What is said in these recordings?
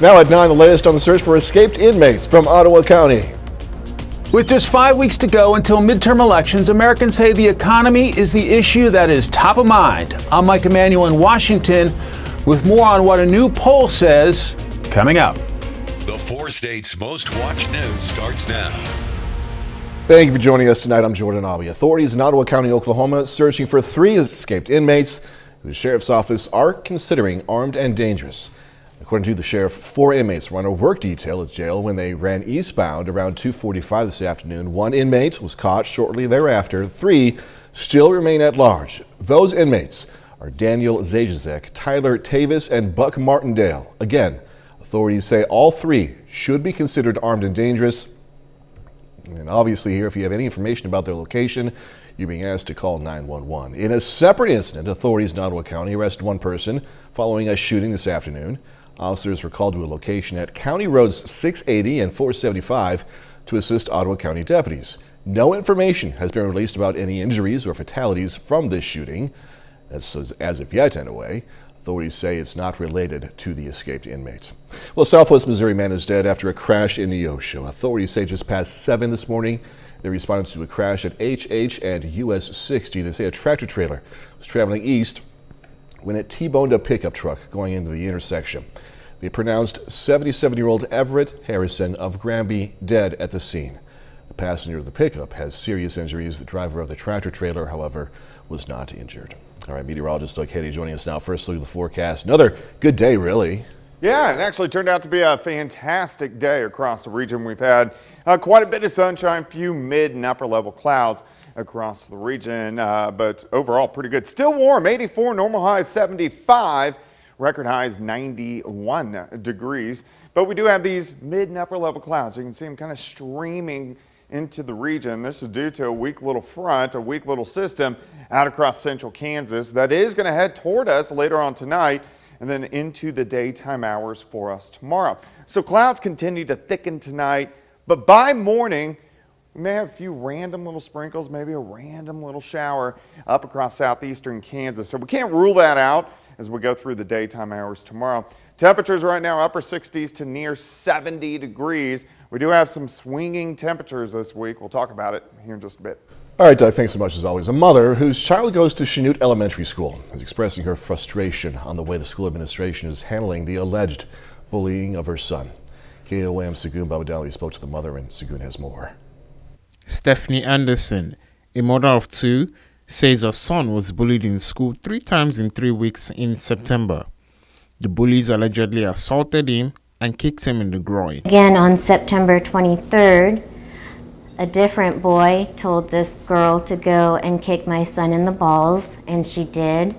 Now at 9, the latest on the search for escaped inmates from Ottawa County. With just 5 weeks to go until midterm elections, Americans say the economy is the issue that is top of mind. I'm Mike Emanuel in Washington with more on what a new poll says coming up. The 4 states' most watched news starts now. Thank you for joining us tonight. I'm Jordan Abbey. Authorities in Ottawa County, Oklahoma, searching for 3 escaped inmates who the sheriff's office are considering armed and dangerous. According to the sheriff, 4 inmates were on a work detail at jail when they ran eastbound around 2:45 this afternoon. 1 inmate was caught shortly thereafter. 3 still remain at large. Those inmates are Daniel Zajaczek, Tyler Tavis, and Buck Martindale. Again, authorities say all 3 should be considered armed and dangerous. And obviously here, if you have any information about their location, you're being asked to call 911. In a separate incident, authorities in Ottawa County arrested 1 person following a shooting this afternoon. Officers were called to a location at County Roads 680 and 475 to assist Ottawa County deputies. No information has been released about any injuries or fatalities from this shooting. That's as of yet, anyway. Authorities say it's not related to the escaped inmates. Well, a Southwest Missouri man is dead after a crash in Neosho. Authorities say just past 7 this morning, they responded to a crash at HH and US 60. They say a tractor trailer was traveling east when it T-boned a pickup truck going into the intersection. They pronounced 77-year-old Everett Harrison of Granby dead at the scene. The passenger of the pickup has serious injuries. The driver of the tractor trailer, however, was not injured. All right, meteorologist Doug Haiti joining us now. First look at the forecast. Another good day, really. Yeah, it actually turned out to be a fantastic day across the region. We've had quite a bit of sunshine, few mid and upper level clouds across the region, but overall pretty good. Still warm, 84, normal high 75, record highs 91 degrees. But we do have these mid and upper level clouds. You can see them kind of streaming into the region. This is due to a weak little front, a weak little system out across central Kansas that is going to head toward us later on tonight and then into the daytime hours for us tomorrow. So clouds continue to thicken tonight, but by morning, we may have a few random little sprinkles, maybe a random little shower up across southeastern Kansas. So we can't rule that out as we go through the daytime hours tomorrow. Temperatures right now, upper 60s to near 70 degrees. We do have some swinging temperatures this week. We'll talk about it here in just a bit. All right, Doug, thanks so much as always. A mother whose child goes to Chanute Elementary School is expressing her frustration on the way the school administration is handling the alleged bullying of her son. KOM Sagoon Babadali spoke to the mother, and Sagoon has more. Stephanie Anderson, a mother of 2, says her son was bullied in school 3 times in 3 weeks in September. The bullies allegedly assaulted him and kicked him in the groin. Again, on September 23rd, a different boy told this girl to go and kick my son in the balls, and she did.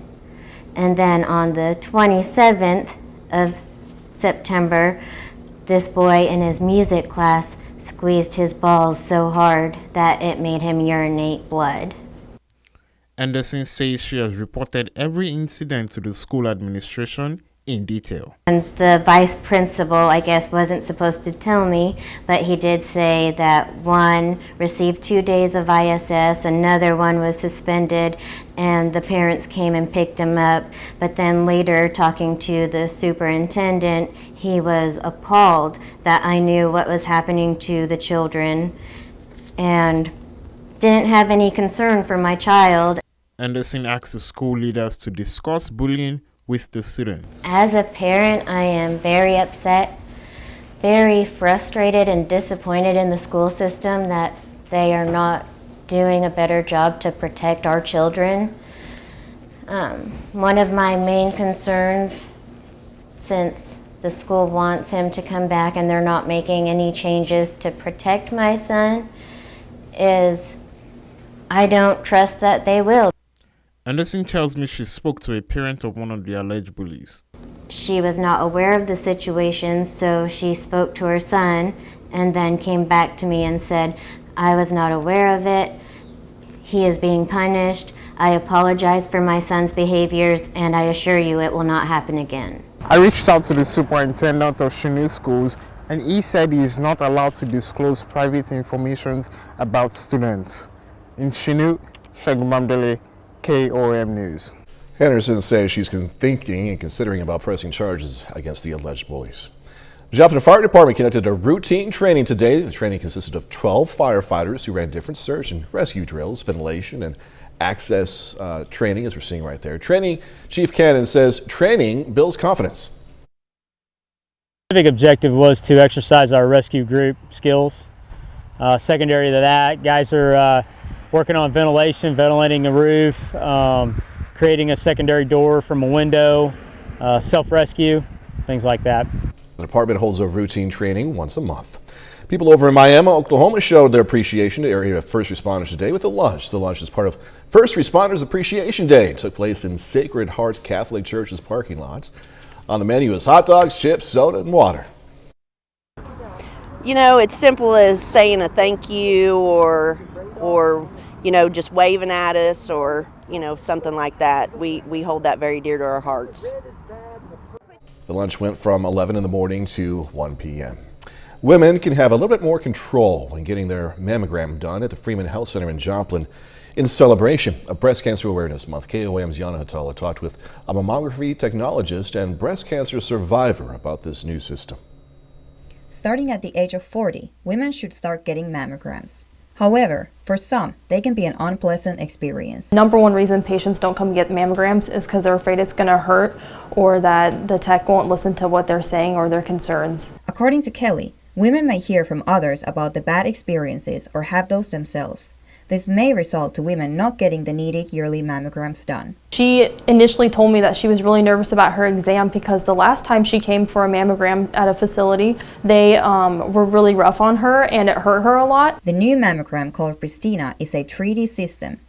And then on the 27th of September, this boy in his music class squeezed his balls so hard that it made him urinate blood. Anderson says she has reported every incident to the school administration in detail. And the vice principal, I guess, wasn't supposed to tell me, but he did say that one received 2 days of ISS, another one was suspended, and the parents came and picked him up. But then later, talking to the superintendent, he was appalled that I knew what was happening to the children and didn't have any concern for my child. Anderson asked the school leaders to discuss bullying with the students. As a parent, I am very upset, very frustrated and disappointed in the school system that they are not doing a better job to protect our children. One of my main concerns, since the school wants him to come back and they're not making any changes to protect my son, is I don't trust that they will. Anderson tells me she spoke to a parent of one of the alleged bullies. She was not aware of the situation, so she spoke to her son and then came back to me and said, I was not aware of it. He is being punished. I apologize for my son's behaviors, and I assure you it will not happen again. I reached out to the superintendent of Chanute Schools, and he said he is not allowed to disclose private information about students. In Chanute, Shagun Mamdele, KOM News. Anderson says she's thinking and considering about pressing charges against the alleged bullies. The Joplin Fire Department conducted a routine training today. The training consisted of 12 firefighters who ran different search and rescue drills, ventilation, and access training, as we're seeing right there. Training Chief Cannon says training builds confidence. The big objective was to exercise our rescue group skills. Secondary to that, guys are working on ventilation, ventilating the roof, creating a secondary door from a window, self-rescue, things like that. The department holds a routine training once a month. People over in Miami, Oklahoma showed their appreciation to area first responders today with a lunch. The lunch is part of First Responders Appreciation Day. It took place in Sacred Heart Catholic Church's parking lots. On the menu is hot dogs, chips, soda, and water. You know, it's simple as saying a thank you or you know, just waving at us or, you know, something like that. We hold that very dear to our hearts. The lunch went from 11 in the morning to 1 p.m. Women can have a little bit more control when getting their mammogram done at the Freeman Health Center in Joplin. In celebration of Breast Cancer Awareness Month, KOAM's Yana Hatala talked with a mammography technologist and breast cancer survivor about this new system. Starting at the age of 40, women should start getting mammograms. However, for some, they can be an unpleasant experience. Number one reason patients don't come get mammograms is because they're afraid it's going to hurt or that the tech won't listen to what they're saying or their concerns. According to Kelly, women may hear from others about the bad experiences or have those themselves. This may result to women not getting the needed yearly mammograms done. She initially told me that she was really nervous about her exam because the last time she came for a mammogram at a facility, they were really rough on her and it hurt her a lot. The new mammogram called Pristina is a 3D system.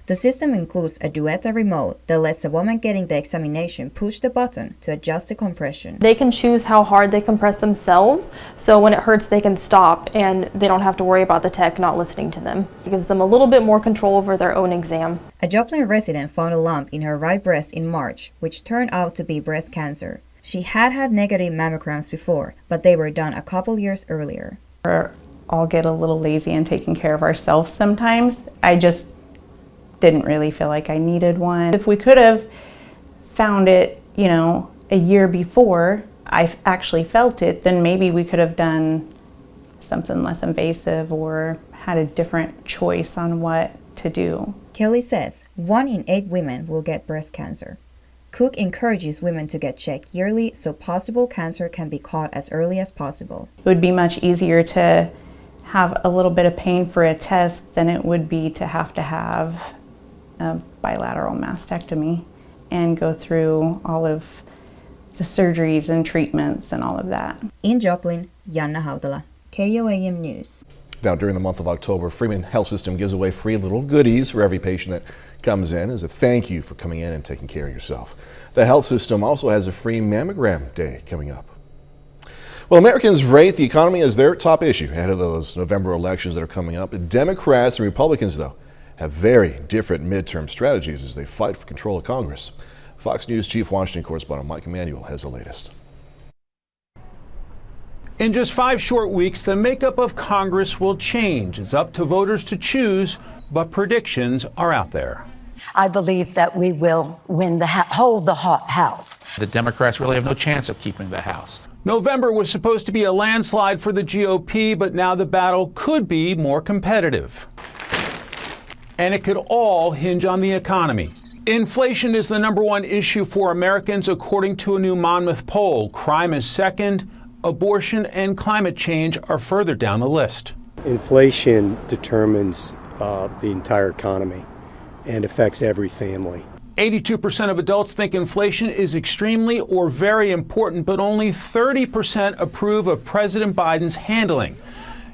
The system includes a Duetta remote that lets a woman getting the examination push the button to adjust the compression. They can choose how hard they compress themselves, so when it hurts they can stop and they don't have to worry about the tech not listening to them. It gives them a little bit more control over their own exam. A Joplin resident found a lump in her right breast in March, which turned out to be breast cancer. She had had negative mammograms before, but they were done a couple years earlier. We all get a little lazy in taking care of ourselves sometimes. I just didn't really feel like I needed one. If we could have found it, you know, a year before I actually felt it, then maybe we could have done something less invasive or had a different choice on what to do. Kelly says 1 in 8 women will get breast cancer. Cook encourages women to get checked yearly so possible cancer can be caught as early as possible. It would be much easier to have a little bit of pain for a test than it would be to have a bilateral mastectomy and go through all of the surgeries and treatments and all of that. In Joplin, Yana Haudala, KOAM News. Now, during the month of October, Freeman Health System gives away free little goodies for every patient that comes in as a thank you for coming in and taking care of yourself. The health system also has a free mammogram day coming up. Well, Americans rate the economy as their top issue ahead of those November elections that are coming up. Democrats and Republicans, though, have very different midterm strategies as they fight for control of Congress. Fox News Chief Washington correspondent Mike Emanuel has the latest. In just 5 short weeks, the makeup of Congress will change. It's up to voters to choose, but predictions are out there. I believe that we will win hold the House. The Democrats really have no chance of keeping the House. November was supposed to be a landslide for the GOP, but now the battle could be more competitive. And it could all hinge on the economy. Inflation is the #1 issue for Americans, according to a new Monmouth poll. Crime is second, abortion and climate change are further down the list. Inflation determines the entire economy and affects every family. 82% of adults think inflation is extremely or very important, but only 30% approve of President Biden's handling.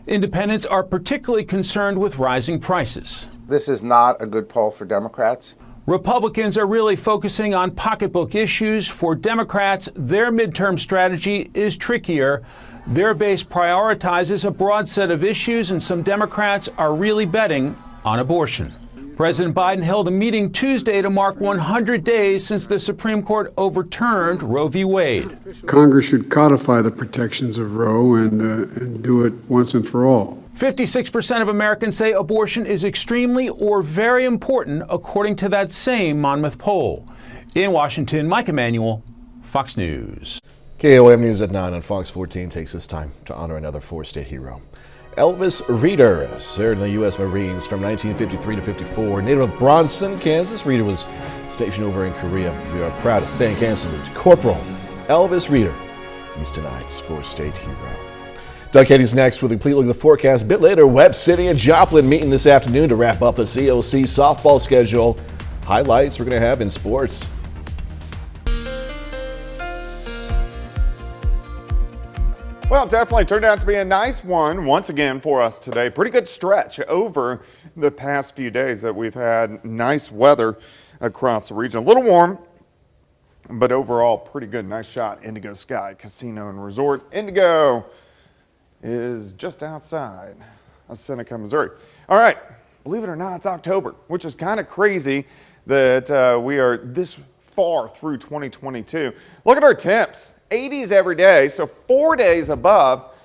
Independents are particularly concerned with rising prices. This is not a good poll for Democrats. Republicans are really focusing on pocketbook issues. For Democrats, their midterm strategy is trickier. Their base prioritizes a broad set of issues, and some Democrats are really betting on abortion. President Biden held a meeting Tuesday to mark 100 days since the Supreme Court overturned Roe v. Wade. Congress should codify the protections of Roe and do it once and for all. 56% of Americans say abortion is extremely or very important, according to that same Monmouth poll. In Washington, Mike Emanuel, Fox News. KOM News at 9 on Fox 14 takes this time to honor another four-state hero. Elvis Reeder served in the U.S. Marines from 1953 to 54. Native of Bronson, Kansas, Reeder was stationed over in Korea. We are proud to thank and salute Corporal Elvis Reeder. He's tonight's four-state hero. Doug Katie's next with a complete look at the forecast. A bit later, Webb City and Joplin meeting this afternoon to wrap up the COC softball schedule. Highlights we're going to have in sports. Well, it definitely turned out to be a nice one once again for us today. Pretty good stretch over the past few days that we've had nice weather across the region. A little warm, but overall pretty good. Nice shot. Indigo Sky Casino and Resort. Indigo is just outside of Seneca, Missouri. All right, believe it or not, it's October, which is kind of crazy that we are this far through 2022. Look at our temps. 80s every day, so 4 days above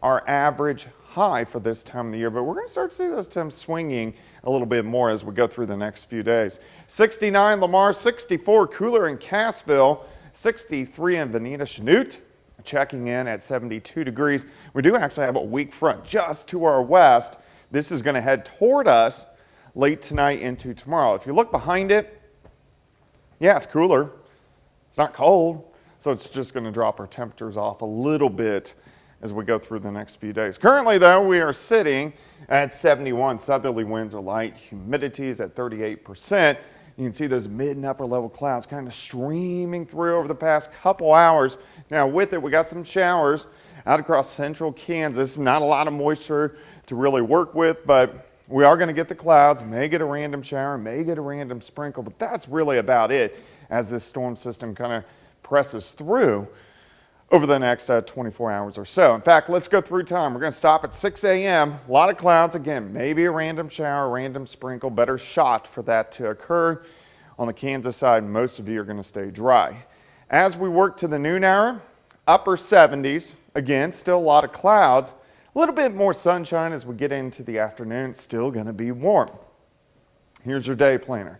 our average high for this time of the year. But we're going to start to see those temps swinging a little bit more as we go through the next few days. 69 Lamar, 64 cooler in Cassville, 63 in Veneta Chanute, checking in at 72 degrees. We do actually have a weak front just to our west. This is going to head toward us late tonight into tomorrow. If you look behind it, yeah, it's cooler. It's not cold. So it's just going to drop our temperatures off a little bit as we go through the next few days. Currently, though, we are sitting at 71. Southerly winds are light. Humidity is at 38%. You can see those mid and upper level clouds kind of streaming through over the past couple hours. Now, with it, we got some showers out across central Kansas. Not a lot of moisture to really work with, but we are going to get the clouds. May get a random shower, may get a random sprinkle, but that's really about it as this storm system kind of presses through over the next 24 hours or so. In fact, let's go through time. We're going to stop at 6 a.m. A lot of clouds. Again, maybe a random shower, random sprinkle. Better shot for that to occur. On the Kansas side, most of you are going to stay dry. As we work to the noon hour, upper 70s. Again, still a lot of clouds. A little bit more sunshine as we get into the afternoon. It's still going to be warm. Here's your day planner.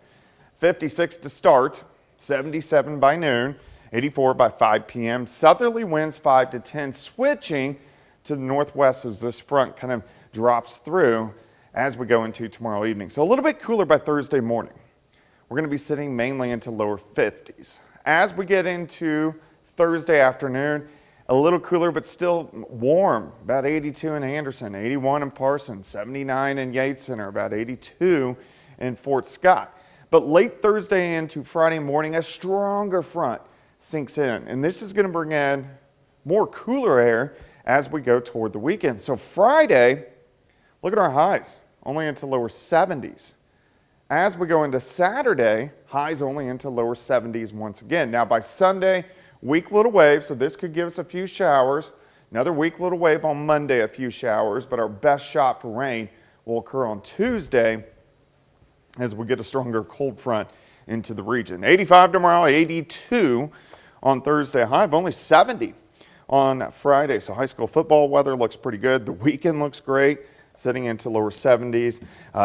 56 to start, 77 by noon. 84 by 5 p.m. Southerly winds 5 to 10, switching to the northwest as this front kind of drops through as we go into tomorrow evening. So a little bit cooler by Thursday morning. We're going to be sitting mainly into lower 50s. As we get into Thursday afternoon, a little cooler but still warm, about 82 in Anderson, 81 in Parsons, 79 in Yates Center, about 82 in Fort Scott. But late Thursday into Friday morning, a stronger front sinks in, and this is going to bring in more cooler air as we go toward the weekend. So Friday, look at our highs, only into lower 70s. As we go into Saturday, highs only into lower 70s once again. Now by Sunday, weak little wave, so this could give us a few showers. Another weak little wave on Monday, a few showers, but our best shot for rain will occur on Tuesday as we get a stronger cold front into the region. 85 tomorrow, 82 on Thursday, high of only 70 on Friday. So high school football weather looks pretty good. The weekend looks great, sitting into lower 70s.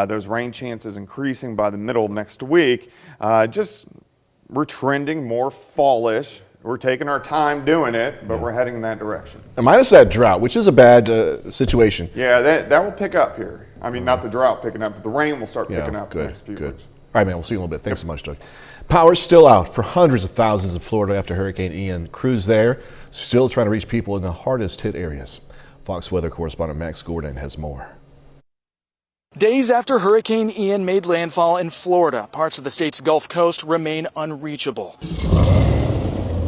Those rain chances increasing by the middle of next week. We're trending more fallish. We're taking our time doing it, but we're heading in that direction. And minus that drought, which is a bad situation. Yeah, that will pick up here. I mean, not the drought picking up, but the rain will start picking up the next few weeks. All right, man, we'll see you in a little bit. Thanks so much, Doug. Power's still out for hundreds of thousands in Florida after Hurricane Ian. Crews there still trying to reach people in the hardest hit areas. Fox weather correspondent Max Gordon has more. Days after Hurricane Ian made landfall in Florida, parts of the state's Gulf Coast remain unreachable.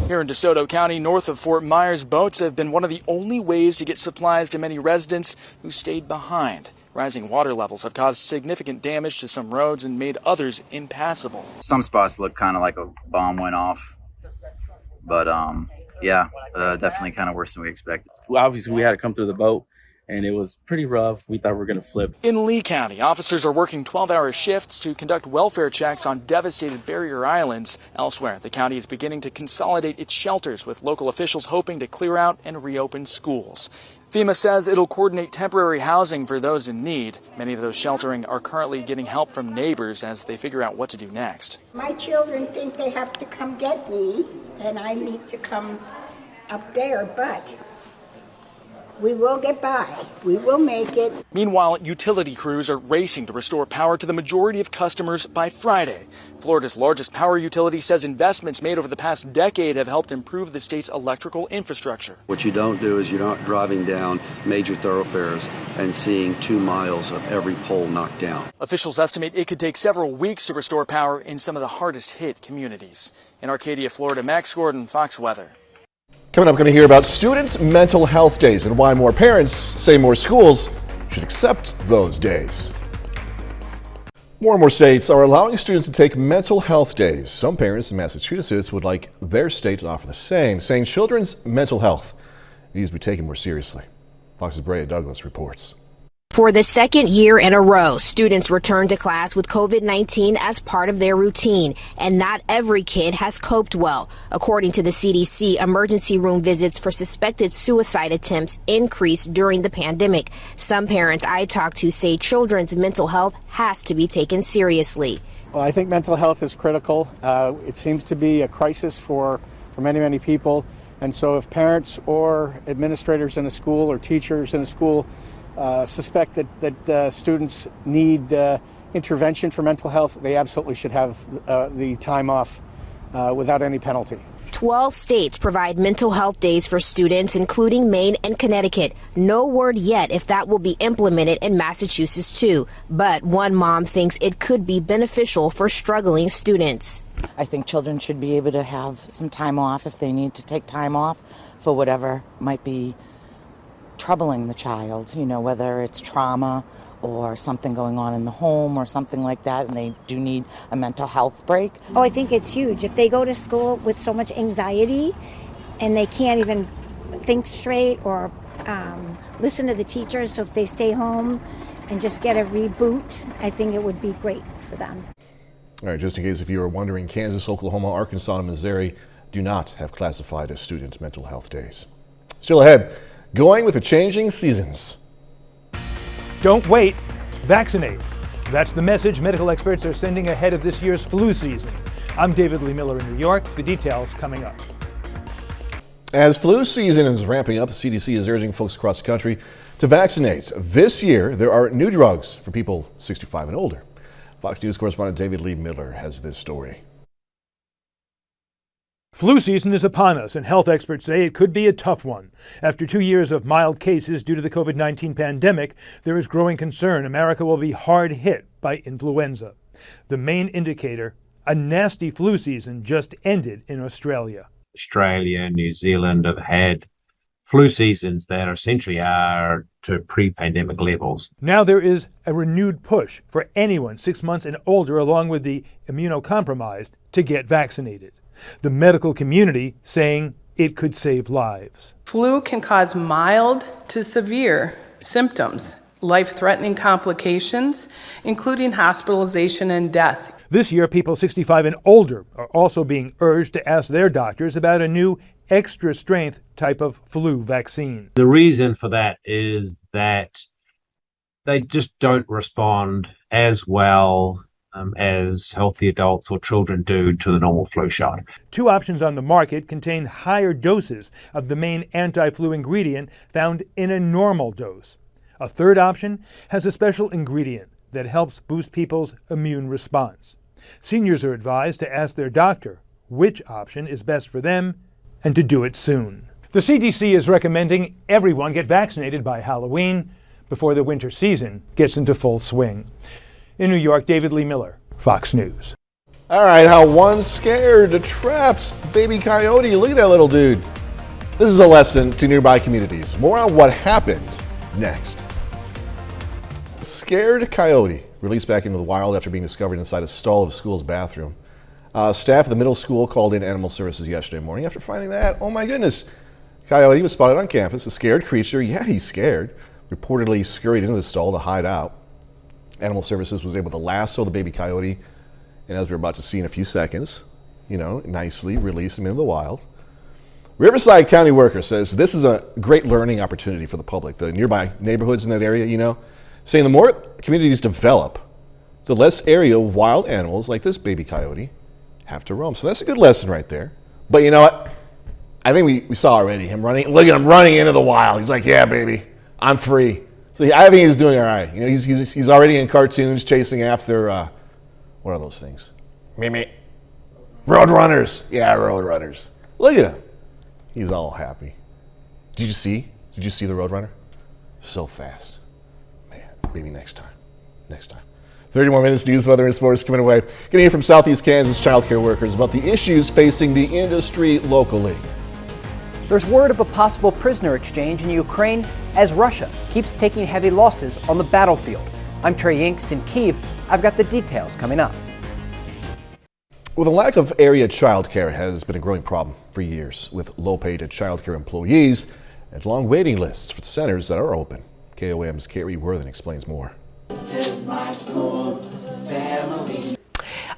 Here in DeSoto County, north of Fort Myers, boats have been one of the only ways to get supplies to many residents who stayed behind. Rising water levels have caused significant damage to some roads and made others impassable. Some spots look kind of like a bomb went off, but definitely kind of worse than we expected. Well, obviously, we had to come through the boat, and it was pretty rough. We thought we were going to flip. In Lee County, officers are working 12-hour shifts to conduct welfare checks on devastated barrier islands. Elsewhere, the county is beginning to consolidate its shelters, with local officials hoping to clear out and reopen schools. FEMA says it'll coordinate temporary housing for those in need. Many of those sheltering are currently getting help from neighbors as they figure out what to do next. My children think they have to come get me, and I need to come up there, but we will get by. We will make it. Meanwhile, utility crews are racing to restore power to the majority of customers by Friday. Florida's largest power utility says investments made over the past decade have helped improve the state's electrical infrastructure. What you don't do is you're not driving down major thoroughfares and seeing 2 miles of every pole knocked down. Officials estimate it could take several weeks to restore power in some of the hardest hit communities. In Arcadia, Florida, Max Gordon, Fox Weather. Coming up, going to hear about student mental health days and why more parents say more schools should accept those days. More and more states are allowing students to take mental health days. Some parents in Massachusetts would like their state to offer the same, saying children's mental health needs to be taken more seriously. Fox's Brea Douglas reports. For the second year in a row, students return to class with COVID-19 as part of their routine, and not every kid has coped well. According to the CDC, emergency room visits for suspected suicide attempts increased during the pandemic. Some parents I talked to say children's mental health has to be taken seriously. Well, I think mental health is critical. It seems to be a crisis for many people, and so if parents or administrators in a school or teachers in a school suspect that students need intervention for mental health, they absolutely should have the time off without any penalty. 12 states provide mental health days for students, including Maine and Connecticut. No word yet if that will be implemented in Massachusetts too, but one mom thinks it could be beneficial for struggling students. I think children should be able to have some time off if they need to take time off for whatever might be troubling the child, whether it's trauma or something going on in the home or something like that, and they do need a mental health break. Oh, I think it's huge. If they go to school with so much anxiety and they can't even think straight or listen to the teachers, so if they stay home and just get a reboot, I think it would be great for them. All right, just in case if you were wondering, Kansas, Oklahoma, Arkansas, and Missouri do not have classified as student mental health days. Still ahead, going with the changing seasons. Don't wait, vaccinate. That's the message medical experts are sending ahead of this year's flu season. I'm David Lee Miller in New York. The details coming up. As flu season is ramping up, the CDC is urging folks across the country to vaccinate. This year, there are new drugs for people 65 and older. Fox News correspondent David Lee Miller has this story. Flu season is upon us, and health experts say it could be a tough one. After 2 years of mild cases due to the COVID-19 pandemic, there is growing concern America will be hard hit by influenza. The main indicator, a nasty flu season just ended in Australia. Australia and New Zealand have had flu seasons that essentially are to pre-pandemic levels. Now there is a renewed push for anyone 6 months and older, along with the immunocompromised, to get vaccinated. The medical community saying it could save lives. Flu can cause mild to severe symptoms, life-threatening complications, including hospitalization and death. This year, people 65 and older are also being urged to ask their doctors about a new extra-strength type of flu vaccine. The reason for that is that they just don't respond as well as healthy adults or children do to the normal flu shot. 2 options on the market contain higher doses of the main anti-flu ingredient found in a normal dose. A third option has a special ingredient that helps boost people's immune response. Seniors are advised to ask their doctor which option is best for them and to do it soon. The CDC is recommending everyone get vaccinated by Halloween before the winter season gets into full swing. In New York, David Lee Miller, Fox News. All right, how one scared, trapped baby coyote. Look at that little dude. This is a lesson to nearby communities. More on what happened next. Scared coyote released back into the wild after being discovered inside a stall of school's bathroom. Staff at the middle school called in animal services yesterday morning after finding that, oh my goodness, coyote was spotted on campus. A scared creature, yeah, he's scared, reportedly scurried into the stall to hide out. Animal Services was able to lasso the baby coyote, and as we're about to see in a few seconds, nicely release him into the wild. Riverside County worker says this is a great learning opportunity for the public, the nearby neighborhoods in that area, saying the more communities develop, the less area wild animals like this baby coyote have to roam. So that's a good lesson right there. But you know what? I think we saw already him running. Look at him running into the wild. He's like, yeah, baby, I'm free. So I think he's doing all right. You know, he's already in cartoons chasing after, what are those things? Mimi. Road runners. Yeah, road runners. Look at him. He's all happy. Did you see the road runner? So fast. Man, maybe next time. 30 more minutes, news, weather, and sports coming away. Getting here from Southeast Kansas childcare workers about the issues facing the industry locally. There's word of a possible prisoner exchange in Ukraine as Russia keeps taking heavy losses on the battlefield. I'm Trey Yingst in Kyiv. I've got the details coming up. Well, the lack of area childcare has been a growing problem for years, with low-paid childcare employees and long waiting lists for the centers that are open. KOM's Carrie Worthen explains more.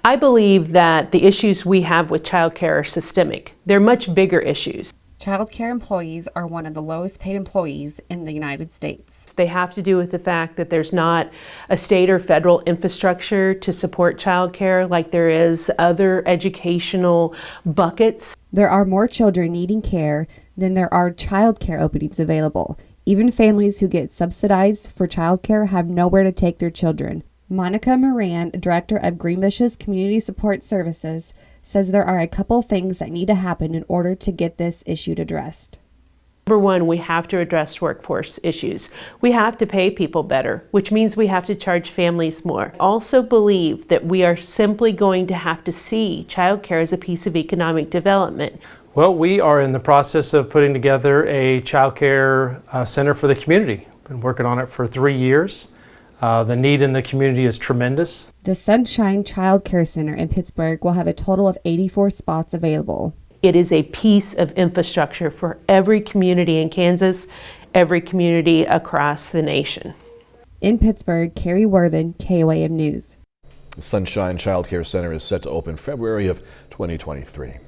I believe that the issues we have with childcare are systemic. They're much bigger issues. Childcare employees are one of the lowest paid employees in the United States. They have to do with the fact that there's not a state or federal infrastructure to support childcare like there is other educational buckets. There are more children needing care than there are childcare openings available. Even families who get subsidized for childcare have nowhere to take their children. Monica Moran, director of Greenbush's Community Support Services, says there are a couple things that need to happen in order to get this issue addressed. Number one, we have to address workforce issues. We have to pay people better, which means we have to charge families more. I also believe that we are simply going to have to see childcare as a piece of economic development. Well, we are in the process of putting together a childcare center for the community. Been working on it for 3 years. The need in the community is tremendous. The Sunshine Child Care Center in Pittsburgh will have a total of 84 spots available. It is a piece of infrastructure for every community in Kansas, every community across the nation. In Pittsburgh, Carrie Worthen, KOAM News. The Sunshine Child Care Center is set to open February of 2023.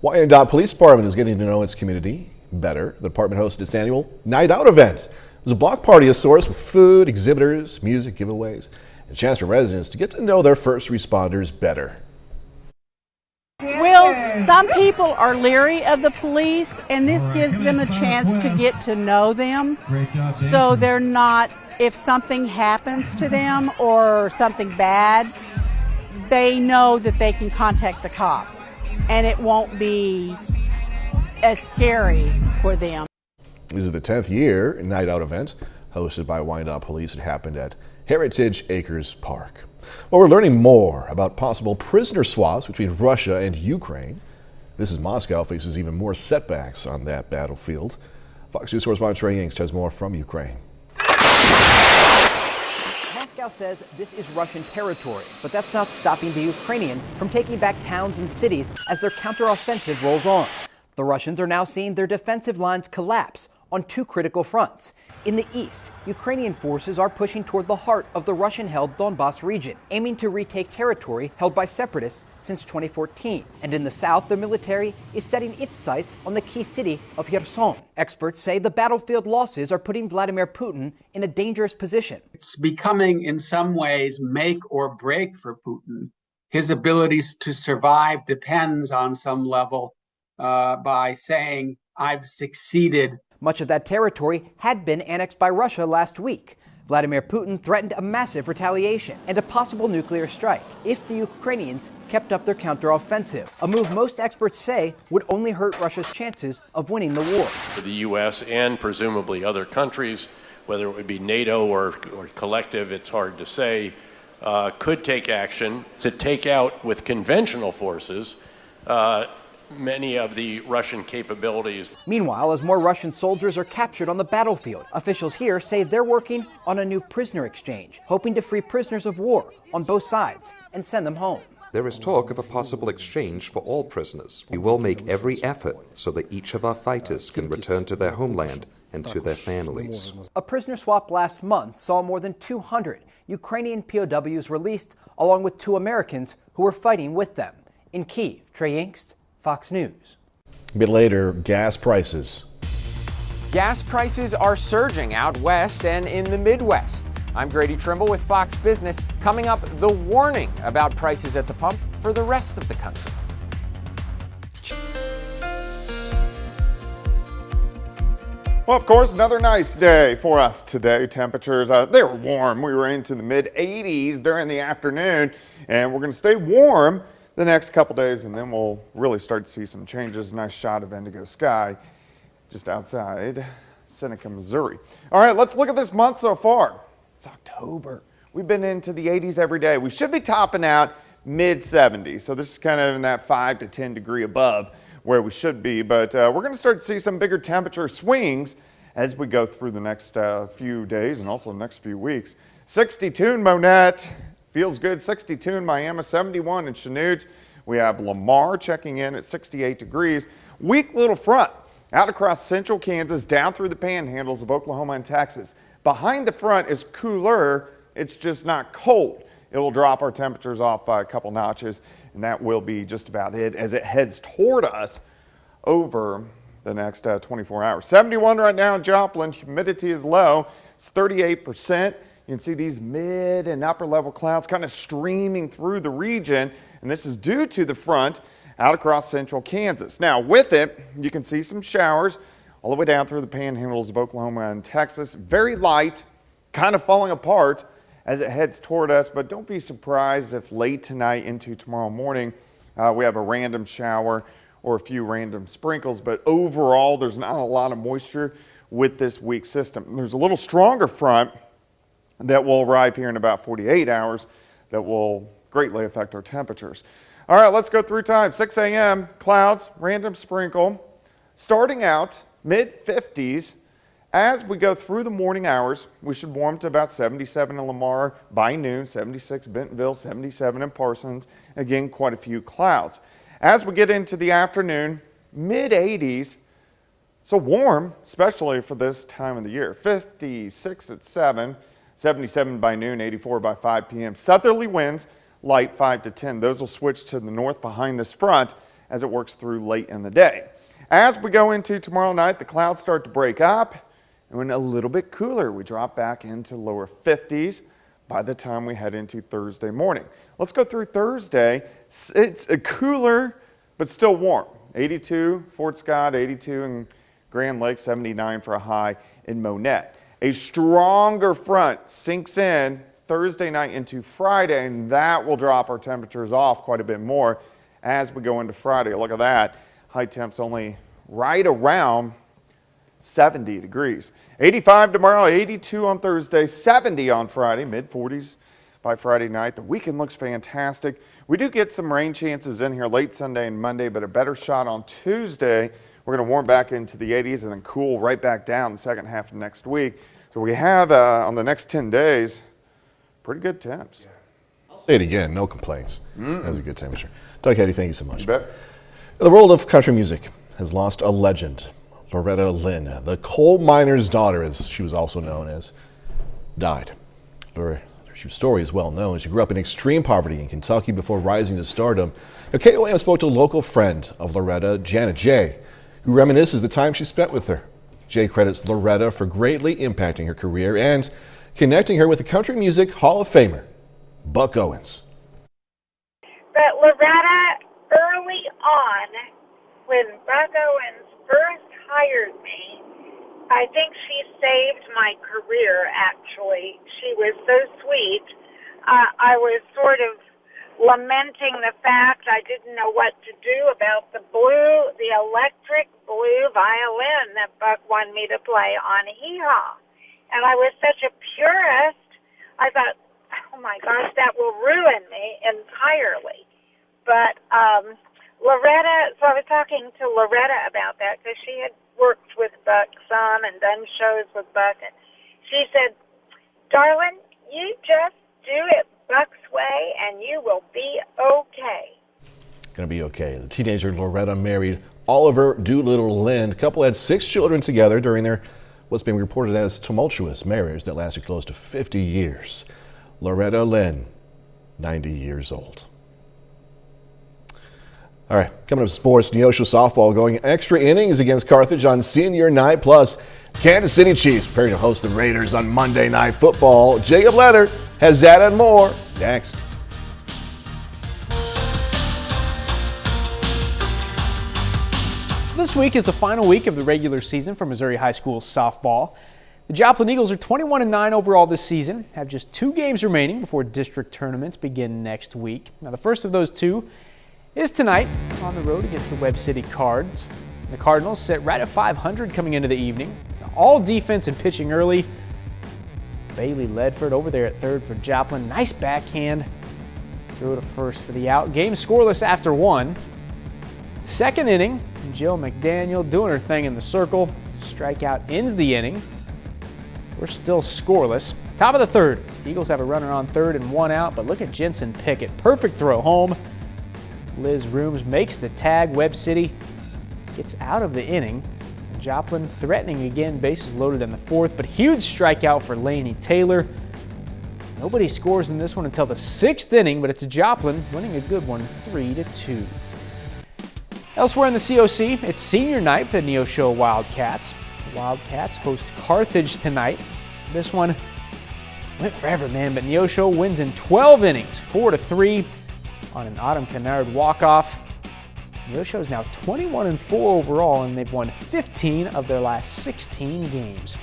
Wyandotte Police Department is getting to know its community better. The department hosted its annual Night Out event. It was a block party of sorts with food, exhibitors, music, giveaways, and a chance for residents to get to know their first responders better. Well, some people are leery of the police, and this gives them a chance to get to know them. So they're not, if something happens to them or something bad, they know that they can contact the cops, and it won't be as scary for them. This is the 10th year Night Out event hosted by Wyandotte Police. It happened at Heritage Acres Park. Well, we're learning more about possible prisoner swaps between Russia and Ukraine. This is Moscow faces even more setbacks on that battlefield. Fox News correspondent Trey Yingst has more from Ukraine. Moscow says this is Russian territory, but that's not stopping the Ukrainians from taking back towns and cities as their counteroffensive rolls on. The Russians are now seeing their defensive lines collapse on two critical fronts. In the east, Ukrainian forces are pushing toward the heart of the Russian-held Donbas region, aiming to retake territory held by separatists since 2014. And in the south, the military is setting its sights on the key city of Kherson. Experts say the battlefield losses are putting Vladimir Putin in a dangerous position. It's becoming, in some ways, make or break for Putin. His abilities to survive depends on some level by saying, I've succeeded. Much of that territory had been annexed by Russia last week. Vladimir Putin threatened a massive retaliation and a possible nuclear strike if the Ukrainians kept up their counteroffensive, a move most experts say would only hurt Russia's chances of winning the war. The U.S. and presumably other countries, whether it would be NATO or collective, it's hard to say, could take action to take out with conventional forces many of the Russian capabilities. Meanwhile, as more Russian soldiers are captured on the battlefield, officials here say they're working on a new prisoner exchange, hoping to free prisoners of war on both sides and send them home. There is talk of a possible exchange for all prisoners. We will make every effort so that each of our fighters can return to their homeland and to their families. A prisoner swap last month saw more than 200 Ukrainian POWs released, along with 2 Americans who were fighting with them. In Kyiv, Trey Yingst, Fox News. A bit later, gas prices. Gas prices are surging out west and in the Midwest. I'm Grady Trimble with Fox Business. Coming up, the warning about prices at the pump for the rest of the country. Well, of course, another nice day for us today. Temperatures, they were warm. We were into the mid-80s during the afternoon, and we're going to stay warm the next couple days, and then we'll really start to see some changes. Nice shot of indigo sky just outside Seneca, Missouri. All right, let's look at this month so far. It's October. We've been into the 80s every day. We should be topping out mid-70s, so this is kind of in that 5 to 10 degree above where we should be, but we're going to start to see some bigger temperature swings as we go through the next few days and also the next few weeks. 62 in Monette, feels good. 62 in Miami, 71 in Chanute. We have Lamar checking in at 68 degrees. Weak little front out across central Kansas, down through the panhandles of Oklahoma and Texas. Behind the front is cooler, it's just not cold. It will drop our temperatures off by a couple notches, and that will be just about it as it heads toward us over the next 24 hours. 71 right now in Joplin. Humidity is low. It's 38%. You can see these mid and upper level clouds kind of streaming through the region, and this is due to the front out across central Kansas. Now, with it, you can see some showers all the way down through the panhandles of Oklahoma and Texas. Very light, kind of falling apart as it heads toward us, but don't be surprised if late tonight into tomorrow morning we have a random shower or a few random sprinkles, but overall there's not a lot of moisture with this weak system. There's a little stronger front that will arrive here in about 48 hours that will greatly affect our temperatures. All right, let's go through time. 6 a.m., clouds, random sprinkle, starting out mid-50s. As we go through the morning hours, we should warm to about 77 in Lamar by noon, 76 Bentonville, 77 in Parsons. Again, quite a few clouds. As we get into the afternoon, mid-80s, so warm, especially for this time of the year. 56 at 7, 77 by noon, 84 by 5 p.m. Southerly winds, light 5 to 10. Those will switch to the north behind this front as it works through late in the day. As we go into tomorrow night, the clouds start to break up. And when a little bit cooler, we drop back into lower 50s by the time we head into Thursday morning. Let's go through Thursday. It's a cooler, but still warm. 82 Fort Scott, 82 in Grand Lake, 79 for a high in Monette. A stronger front sinks in Thursday night into Friday, and that will drop our temperatures off quite a bit more as we go into Friday. Look at that. High temps only right around 70 degrees. 85 tomorrow, 82 on Thursday, 70 on Friday, mid-40s by Friday night. The weekend looks fantastic. We do get some rain chances in here late Sunday and Monday, but a better shot on Tuesday. We're going to warm back into the 80s and then cool right back down the second half of next week. So we have, on the next 10 days, pretty good temps. I'll say it again, no complaints. That's a good temperature. Doug Heddy, thank you so much. You bet. The world of country music has lost a legend. Loretta Lynn, the coal miner's daughter, as she was also known as, died. Her story is well known. She grew up in extreme poverty in Kentucky before rising to stardom. Now, KOAM spoke to a local friend of Loretta, Janet J., who reminisces the time she spent with her. Jay credits Loretta for greatly impacting her career and connecting her with the country music Hall of Famer, Buck Owens. But Loretta, early on, when Buck Owens first hired me, I think she saved my career, actually. She was so sweet. I was sort of lamenting the fact I didn't know what to do about the electric blue violin that Buck wanted me to play on Hee-Haw. And I was such a purist, I thought, oh my gosh, that will ruin me entirely. But Loretta, so I was talking to Loretta about that because she had worked with Buck some and done shows with Buck. And she said, darling, you just do it Buck's way and you will be okay. Gonna be okay. The teenager Loretta married Oliver Doolittle Lynn. The couple had 6 children together during their what's being reported as tumultuous marriage that lasted close to 50 years. Loretta Lynn, 90 years old. All right, coming up sports, Neosho softball going extra innings against Carthage on senior night. Plus, Kansas City Chiefs preparing to host the Raiders on Monday Night Football. Jacob Leonard has that and more next. The this week is the final week of the regular season for Missouri High School softball. The Joplin Eagles are 21-9 overall this season, have just 2 games remaining before district tournaments begin next week. Now, the first of those 2 is tonight on the road against the Webb City Cards. The Cardinals sit right at 500 coming into the evening. All defense and pitching early. Bailey Ledford over there at third for Joplin. Nice backhand. Throw to first for the out. Game scoreless after 1. Second inning, Jill McDaniel doing her thing in the circle. Strikeout ends the inning. We're still scoreless. Top of the third. Eagles have a runner on third and 1 out, but look at Jensen Pickett. Perfect throw home. Liz Rooms makes the tag. Webb City gets out of the inning. Joplin threatening again, bases loaded in the 4th, but huge strikeout for Lainey Taylor. Nobody scores in this one until the 6th inning, but it's Joplin winning a good one, 3-2. Elsewhere in the COC, it's senior night for the Neosho Wildcats. The Wildcats host Carthage tonight. This one went forever, man, but Neosho wins in 12 innings, 4-3 on an Autumn Kennard walk-off. Neosho is now 21-4 overall, and they've won 15 of their last 16 games.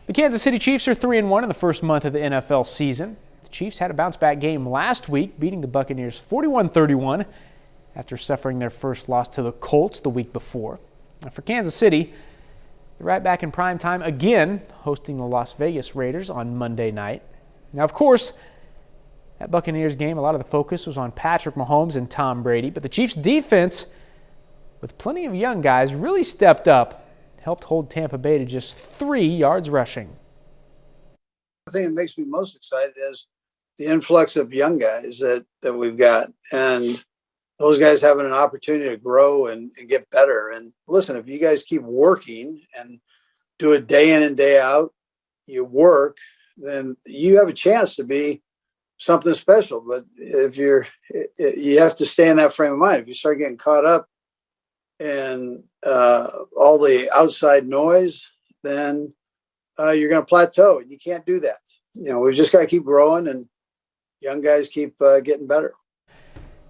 The Kansas City Chiefs are 3-1 in the first month of the NFL season. The Chiefs had a bounce-back game last week, beating the Buccaneers 41-31 after suffering their first loss to the Colts the week before. Now for Kansas City, they're right back in prime time again, hosting the Las Vegas Raiders on Monday night. Now, of course, that Buccaneers game, a lot of the focus was on Patrick Mahomes and Tom Brady, but the Chiefs' defense, with plenty of young guys, really stepped up, helped hold Tampa Bay to just 3 yards rushing. The thing that makes me most excited is the influx of young guys that we've got, and those guys having an opportunity to grow and get better. And listen, if you guys keep working and do it day in and day out, you work, then you have a chance to be something special. But if you have to stay in that frame of mind. If you start getting caught up in all the outside noise, then you're going to plateau, and you can't do that. We've just got to keep growing, and young guys keep getting better.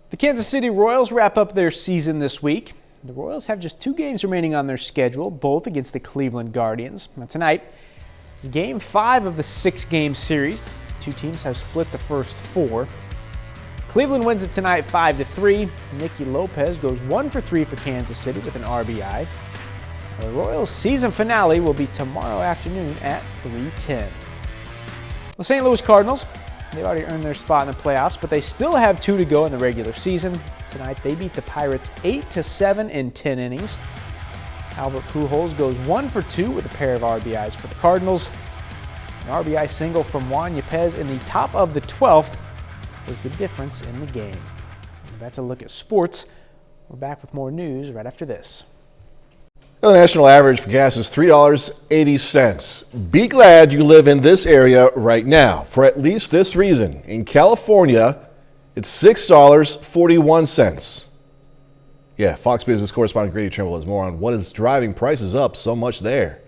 The Kansas City Royals wrap up their season this week. The Royals have just 2 games remaining on their schedule, both against the Cleveland Guardians. Now tonight is Game 5 of the 6-game series. 2 teams have split the first 4. Cleveland wins it tonight 5-3. Nicky Lopez goes 1 for 3 for Kansas City with an RBI. The Royals' season finale will be tomorrow afternoon at 3:10. The St. Louis Cardinals, they've already earned their spot in the playoffs, but they still have 2 to go in the regular season. Tonight, they beat the Pirates 8-7 in 10 innings. Albert Pujols goes 1 for 2 with a pair of RBIs for the Cardinals. An RBI single from Juan Yepez in the top of the 12th was the difference in the game. And that's a look at sports. We're back with more news right after this. The national average for gas is $3.80. Be glad you live in this area right now for at least this reason. In California, it's $6.41. Yeah, Fox Business correspondent Grady Trimble has more on what is driving prices up so much there.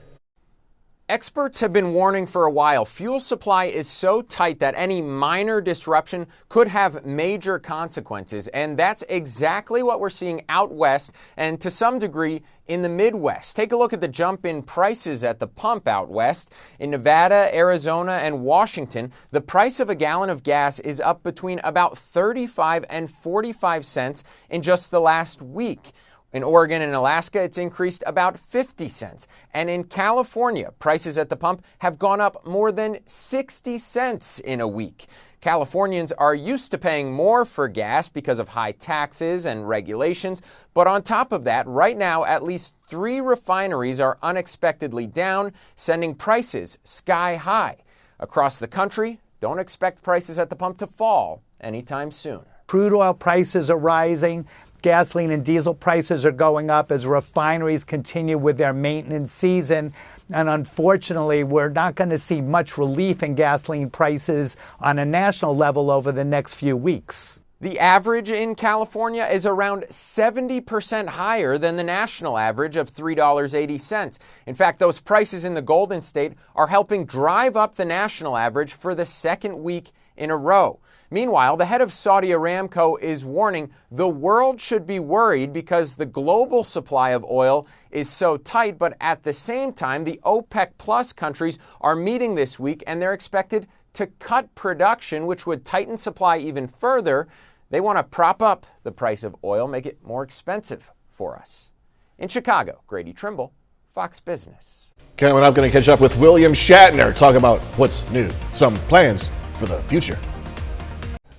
Experts have been warning for a while. Fuel supply is so tight that any minor disruption could have major consequences. And that's exactly what we're seeing out west and to some degree in the Midwest. Take a look at the jump in prices at the pump out west. In Nevada, Arizona, and Washington, the price of a gallon of gas is up between about 35 and 45 cents in just the last week. In Oregon and Alaska, it's increased about 50 cents. And in California, prices at the pump have gone up more than 60 cents in a week. Californians are used to paying more for gas because of high taxes and regulations. But on top of that, right now, at least 3 refineries are unexpectedly down, sending prices sky high. Across the country, don't expect prices at the pump to fall anytime soon. Crude oil prices are rising. Gasoline and diesel prices are going up as refineries continue with their maintenance season. And unfortunately, we're not going to see much relief in gasoline prices on a national level over the next few weeks. The average in California is around 70% higher than the national average of $3.80. In fact, those prices in the Golden State are helping drive up the national average for the second week in a row. Meanwhile, the head of Saudi Aramco is warning the world should be worried because the global supply of oil is so tight, but at the same time, the OPEC Plus countries are meeting this week and they're expected to cut production, which would tighten supply even further. They want to prop up the price of oil, make it more expensive for us. In Chicago, Grady Trimble, Fox Business. Coming up, going to catch up with William Shatner, talk about what's new, some plans for the future.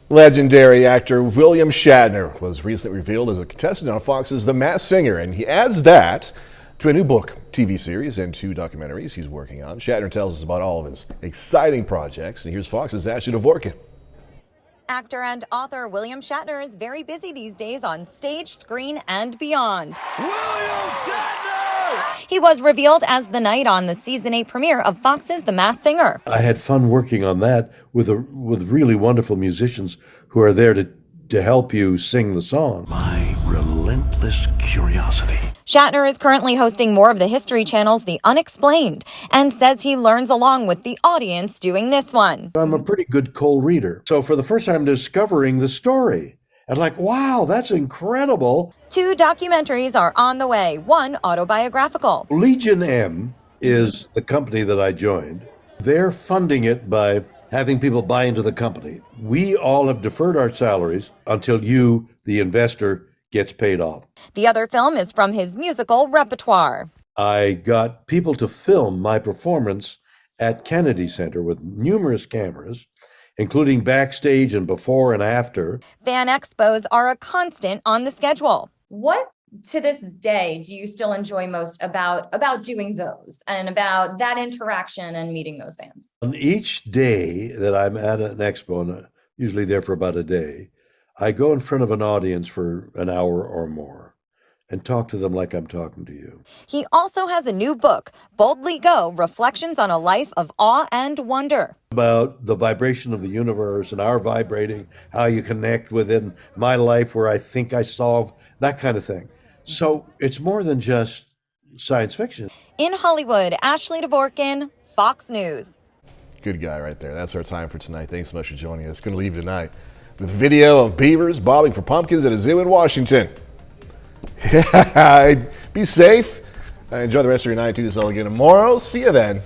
Legendary actor William Shatner was recently revealed as a contestant on Fox's The Masked Singer, and he adds that to a new book, TV series, and 2 documentaries he's working on. Shatner tells us about all of his exciting projects, and here's Fox's Ashley Dvorkin. Actor and author William Shatner is very busy these days on stage, screen, and beyond. William Shatner! He was revealed as the knight on the season 8 premiere of Fox's The Masked Singer. I had fun working on that with really wonderful musicians who are there to help you sing the song. My relentless curiosity. Shatner is currently hosting more of the History Channel's The Unexplained and says he learns along with the audience doing this one. I'm a pretty good cold reader. So for the first time discovering the story, and like, wow, that's incredible. 2 documentaries are on the way, one autobiographical. Legion M is the company that I joined. They're funding it by having people buy into the company. We all have deferred our salaries until you, the investor, gets paid off. The other film is from his musical repertoire. I got people to film my performance at Kennedy Center with numerous cameras, including backstage and before and after. Fan expos are a constant on the schedule. What, to this day, do you still enjoy most about doing those and about that interaction and meeting those fans? On each day that I'm at an expo, and I'm usually there for about a day, I go in front of an audience for an hour or more and talk to them like I'm talking to you. He also has a new book, Boldly Go, Reflections on a Life of Awe and Wonder. About the vibration of the universe and our vibrating, how you connect within my life where I think I solve, that kind of thing. So it's more than just science fiction. In Hollywood, Ashley Dvorkin, Fox News. Good guy right there. That's our time for tonight. Thanks so much for joining us. Going to leave tonight with video of beavers bobbing for pumpkins at a zoo in Washington. Be safe. Enjoy the rest of your night. Do this all again tomorrow. See you then.